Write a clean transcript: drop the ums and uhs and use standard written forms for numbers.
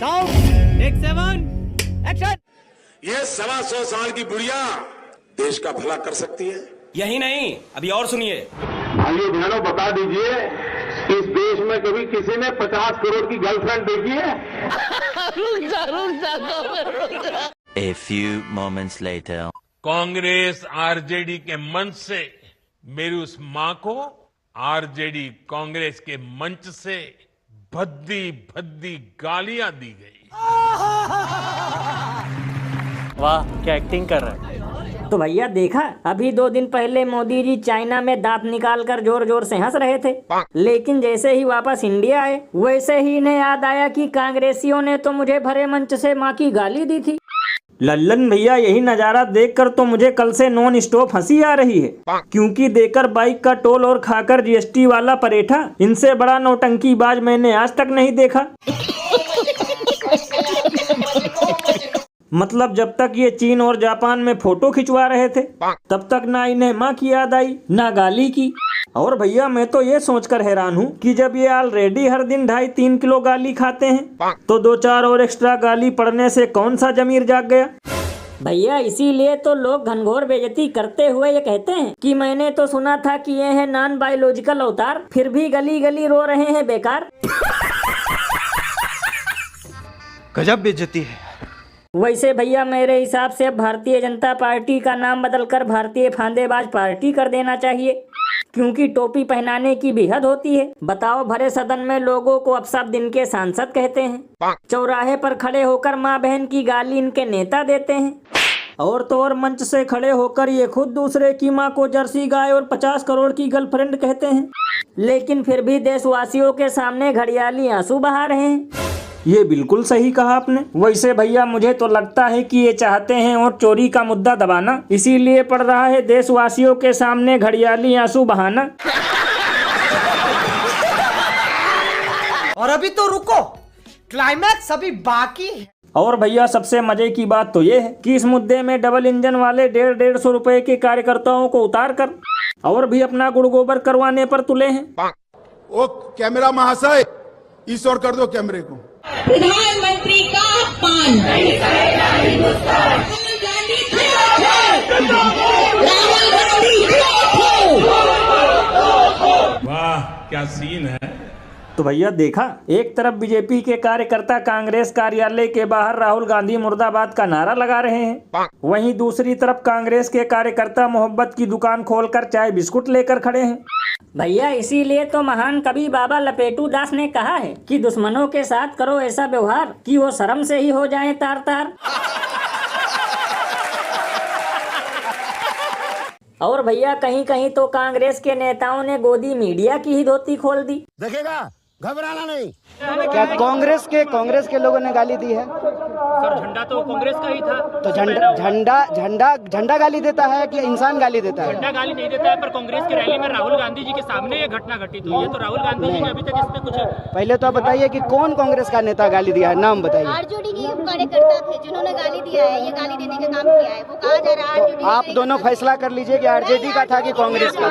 Sound take 7 action. ये 125 साल की बुढ़िया देश का भला कर सकती है। यही नहीं, अभी और सुनिए। भाइयों बहनों, बता दीजिए, इस देश में कभी किसी ने 50 करोड़ की गर्लफ्रेंड देखी है? A few moments later. Congress RJD के मंच से मेरी उस मां को आरजेडी कांग्रेस के मंच से भद्दी भद्दी गालियां दी गई। वाह, क्या एक्टिंग कर रहा है। तो भैया देखा, अभी 2 दिन पहले मोदी जी चाइना में दांत निकाल कर जोर जोर से हंस रहे थे, लेकिन जैसे ही वापस इंडिया आए वैसे ही इन्हें याद आया कि कांग्रेसियों ने तो मुझे भरे मंच से माँ की गाली दी थी। लल्लन भैया, यही नजारा देखकर तो मुझे कल से नॉन स्टॉप हंसी आ रही है, क्योंकि देकर बाइक का टोल और खाकर जीएसटी वाला परेठा, इनसे बड़ा नौटंकीबाज मैंने आज तक नहीं देखा। मतलब जब तक ये चीन और जापान में फोटो खिंचवा रहे थे तब तक ना इन्हें माँ की याद आई ना गाली की। और भैया मैं तो ये सोचकर हैरान हूँ कि जब ये ऑलरेडी हर दिन 2.5-3 किलो गाली खाते हैं तो 2-4 और एक्स्ट्रा गाली पड़ने से कौन सा जमीर जाग गया। भैया इसीलिए तो लोग घनघोर बेइज्जती करते हुए ये कहते हैं कि मैंने तो सुना था कि ये है नॉन बायोलॉजिकल अवतार, फिर भी गली गली रो रहे हैं बेकार। गजब बेइज्जती है। वैसे भैया मेरे हिसाब से अब भारतीय जनता पार्टी का नाम बदलकर भारतीय फांदेबाज पार्टी कर देना चाहिए, क्योंकि टोपी पहनाने की भी हद होती है। बताओ, भरे सदन में लोगों को अब सब दिन के सांसद कहते हैं, चौराहे पर खड़े होकर माँ बहन की गाली इनके नेता देते हैं, और तो और मंच से खड़े होकर ये खुद दूसरे की माँ को जर्सी गाय और 50 करोड़ की गर्लफ्रेंड कहते हैं, लेकिन फिर भी देशवासियों के सामने घड़ियाली आंसू बहा रहे हैं। ये बिल्कुल सही कहा आपने। वैसे भैया मुझे तो लगता है कि ये चाहते हैं और चोरी का मुद्दा दबाना, इसीलिए पड़ रहा है देशवासियों के सामने घड़ियाली आंसू बहाना। और अभी तो रुको, क्लाइमैक्स अभी बाकी है। और भैया सबसे मजे की बात तो ये है कि इस मुद्दे में डबल इंजन वाले 150-150 रुपए के कार्यकर्ताओं को उतार कर और भी अपना गुड़ गोबर करवाने पर तुले हैं। ओ कैमरा महाशय, इस ओर कर दो कैमरे को। प्रधानमंत्री का अपमान, वाह, क्या सीन है। तो भैया देखा, एक तरफ बीजेपी के कार्यकर्ता कांग्रेस कार्यालय के बाहर राहुल गांधी मुर्दाबाद का नारा लगा रहे हैं, वहीं दूसरी तरफ कांग्रेस के कार्यकर्ता मोहब्बत की दुकान खोलकर चाय बिस्कुट लेकर खड़े हैं। भैया इसीलिए तो महान कवि बाबा लपेटू दास ने कहा है कि दुश्मनों के साथ करो ऐसा व्यवहार कि वो शर्म से ही हो जाएं तार तार। और भैया कहीं कहीं तो कांग्रेस के नेताओं ने गोदी मीडिया की ही धोती खोल दी। देखेगा, घबराना नहीं। क्या कांग्रेस के लोगों ने गाली दी है? सर झंडा तो कांग्रेस का ही था। तो झंडा गाली देता है कि इंसान गाली देता है? झंडा गाली नहीं देता है, पर कांग्रेस की रैली में राहुल गांधी जी के सामने ये घटना घटित हुई है, तो राहुल गांधी जी ने अभी तक इस पे कुछ। पहले तो आप बताइए कि कौन कांग्रेस का नेता गाली दिया है, नाम बताइए। आरजेडी के कार्यकर्ता थे जिन्होंने गाली दिया है, ये गाली देने का काम किया है, वो कहा जा रहा है। आप दोनों फैसला कर लीजिए कि आरजेडी का था कि कांग्रेस का।